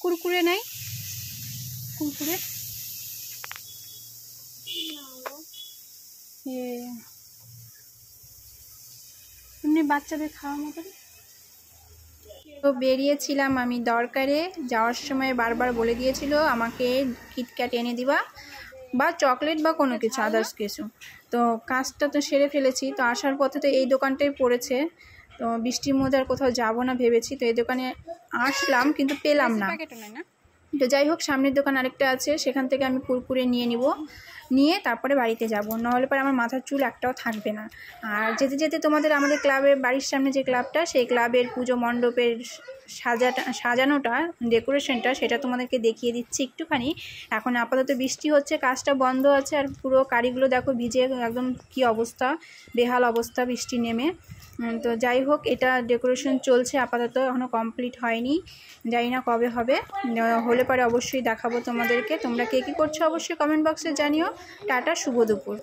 কুরকুরে নাই, কুরকুরে এমনি বাচ্চাদের খাওয়ার মতন। তো বেরিয়েছিলাম আমি দরকারে, যাওয়ার সময় বারবার বলে দিয়েছিল আমাকে কিটক্যাট এনে দিবা বা চকলেট বা কোনো কিছু আদার্স কিছু। তো কাজটা তো সেরে ফেলেছি। তো আসার পথে তো এই দোকানটাই পড়েছে। তো বৃষ্টির মধ্যে আর কোথাও যাবো না ভেবেছি, তো এই দোকানে আসলাম কিন্তু পেলাম না। তো যাই হোক, সামনের দোকান আরেকটা আছে, সেখান থেকে আমি কুরকুরে নিয়ে নিব, নিয়ে তারপরে বাড়িতে যাব, নাহলে পরে আমার মাথার চুল একটাও থাকবে না। আর যেতে যেতে তোমাদের আমাদের ক্লাবের বাড়ির সামনে যে ক্লাবটা, সেই ক্লাবের পুজো মণ্ডপের সাজানোটা, ডেকোরেশনটা, সেটা তোমাদেরকে দেখিয়ে দিচ্ছি একটুখানি। এখন আপাতত বৃষ্টি হচ্ছে, কাজটা বন্ধ আছে, আর পুরো কারিগুলো দেখো ভিজে একদম কি অবস্থা, বেহাল অবস্থা বৃষ্টি নেমে। তো যাই হোক, এটা ডেকোরেশন চলছে আপাতত, এখনও কমপ্লিট হয়নি, জানি না কবে হবে। হলে পরে অবশ্যই দেখাবো তোমাদেরকে। তোমরা কে কী করছো অবশ্যই কমেন্ট বক্সে জানিও। টাটা, শুভ দুপুর।